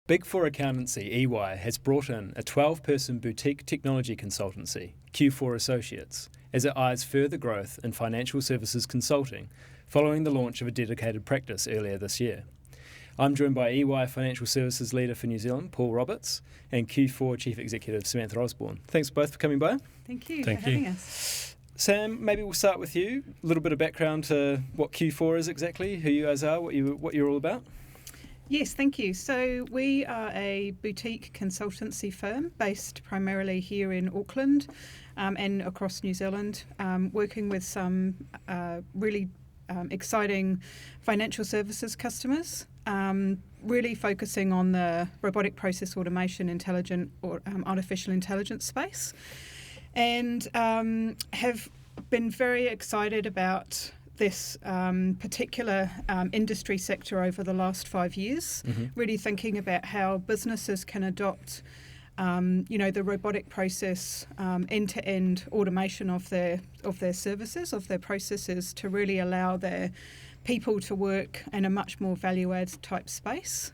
Big Four accountancy EY has brought in a 12-person boutique technology consultancy, Q4 Associates, as it eyes further growth in financial services consulting following the launch of a dedicated practice earlier this year. I'm joined by EY Financial Services Leader for New Zealand, Paul Roberts, and Q4 Chief Executive Samantha Osborne. Thanks both for coming by. Thank you for having us. Sam, maybe we'll start with you. A little bit of background to what Q4 is exactly, who you guys are, what you're all about. Yes, thank you. So we are a boutique consultancy firm based primarily here in Auckland and across New Zealand, working with some really exciting financial services customers, really focusing on the robotic process automation, artificial intelligence space, and have been very excited about this particular industry sector over the last 5 years, really thinking about how businesses can adopt the robotic process, end-to-end automation of their services, of their processes, to really allow their people to work in a much more value-add type space.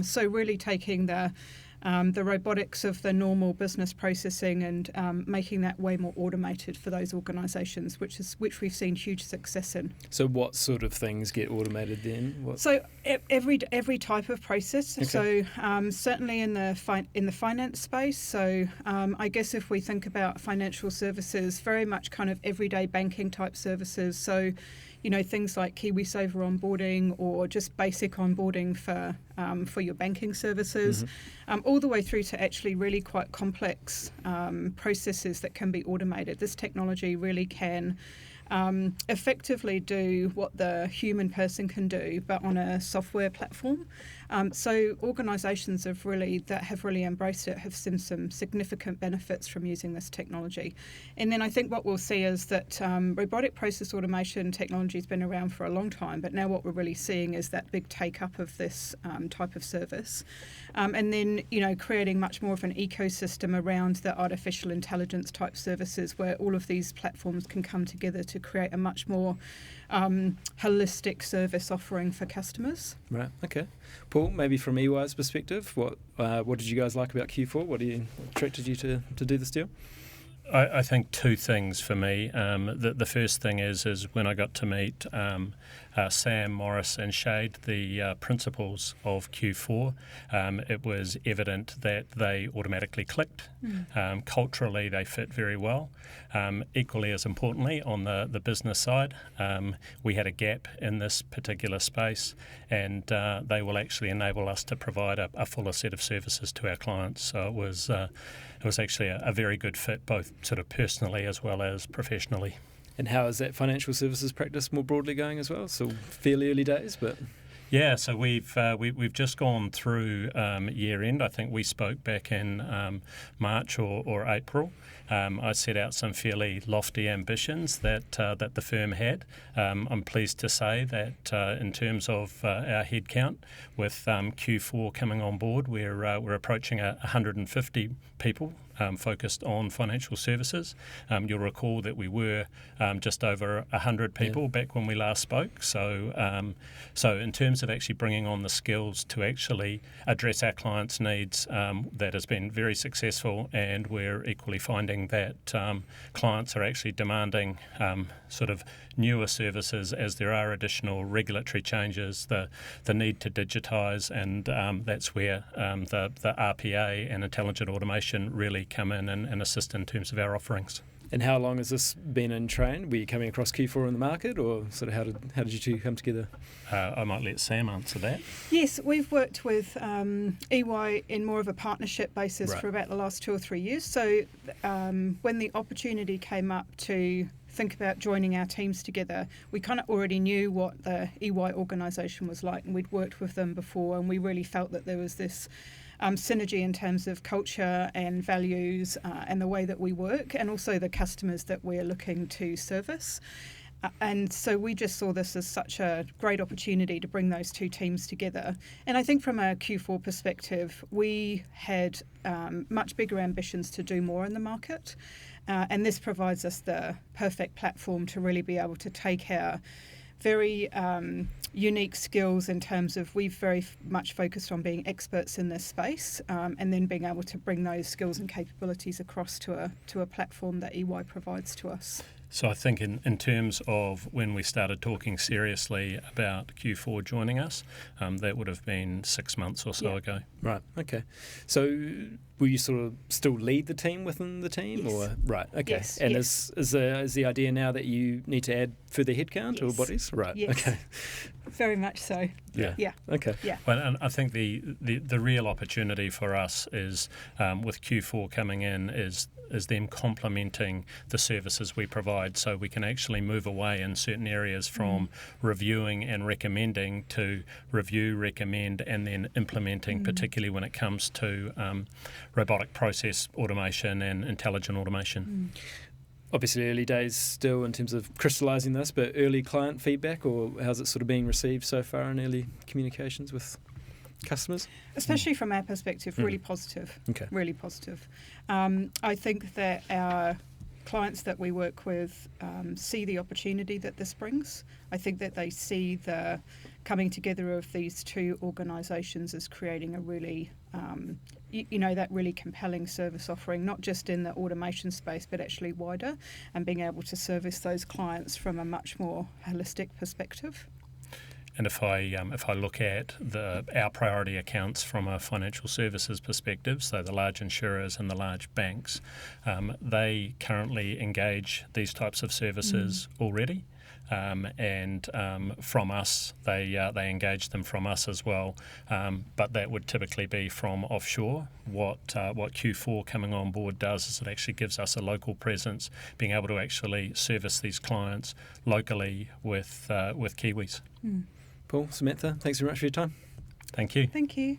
So really taking the robotics of the normal business processing and making that way more automated for those organisations, which we've seen huge success in. So what sort of things get automated then? So every type of process. Okay. So certainly in the finance space. So I guess if we think about financial services, very much kind of everyday banking type services. So things like KiwiSaver onboarding or just basic onboarding for your banking services, all the way through to actually really quite complex processes that can be automated. This technology really can effectively do what the human person can do, but on a software platform. So organisations that have really embraced it have seen some significant benefits from using this technology. And then I think what we'll see is that robotic process automation technology has been around for a long time, but now what we're really seeing is that big take-up of this type of service. And then, creating much more of an ecosystem around the artificial intelligence type services where all of these platforms can come together to create a much more holistic service offering for customers. Right, okay. Paul, maybe from EY's perspective, what did you guys like about Q4? What attracted you to do this deal? I think two things for me. The first thing is when I got to meet Sam, Morris and Shade, the principals of Q4, it was evident that they automatically clicked. Culturally, they fit very well. Equally as importantly, on the business side, we had a gap in this particular space, and they will actually enable us to provide a fuller set of services to our clients. So it was actually a very good fit, both sort of personally as well as professionally. And how is that financial services practice more broadly going as well? So fairly early days, but... Yeah, so we've just gone through year end. I think we spoke back in March or April. I set out some fairly lofty ambitions that the firm had. I'm pleased to say that in terms of our headcount, with Q4 coming on board, we're approaching 150 people focused on financial services. You'll recall that we were just over 100 people back when we last spoke. So in terms of actually bringing on the skills to actually address our clients' needs, that has been very successful, and we're equally finding that clients are actually demanding sort of newer services as there are additional regulatory changes, the need to digitise, and that's where the RPA and intelligent automation really come in and assist in terms of our offerings. And how long has this been in train? Were you coming across Q4 in the market, or sort of how did you two come together? I might let Sam answer that. Yes, we've worked with EY in more of a partnership basis for about the last 2 or 3 years. So when the opportunity came up to think about joining our teams together, we kind of already knew what the EY organisation was like, and we'd worked with them before, and we really felt that there was this synergy in terms of culture and values and the way that we work, and also the customers that we're looking to service. And so we just saw this as such a great opportunity to bring those two teams together. And I think from a Q4 perspective, we had much bigger ambitions to do more in the market. And this provides us the perfect platform to really be able to take our very unique skills in terms of we've very much focused on being experts in this space, and then being able to bring those skills and capabilities across to a platform that EY provides to us. So I think in terms of when we started talking seriously about Q4 joining us, that would have been 6 months or so ago. Right, okay. So will you sort of still lead the team within the team? Yes. Or right, okay. Yes, And yes. is the idea now that you need to add further headcount or Yes. bodies? Right, Yes. okay. Very much so. Yeah. Yeah. Okay. Yeah. Well, and I think the real opportunity for us is with Q4 coming in is them complementing the services we provide, so we can actually move away in certain areas from reviewing and recommending to review, recommend, and then implementing, particularly when it comes to robotic process automation and intelligent automation. Obviously early days still in terms of crystallising this, but early client feedback, or how's it sort of being received so far in early communications with customers? Especially from our perspective, really positive. Okay. Really positive. I think that our clients that we work with see the opportunity that this brings. I think that they see the coming together of these two organisations as creating a really, that really compelling service offering, not just in the automation space, but actually wider, and being able to service those clients from a much more holistic perspective. And if I look at our priority accounts from a financial services perspective, so the large insurers and the large banks, they currently engage these types of services already. And from us, they engage them from us as well, but that would typically be from offshore. What Q4 coming on board does is it actually gives us a local presence, being able to actually service these clients locally with Kiwis. Paul, Samantha, thanks very much for your time. Thank you. Thank you.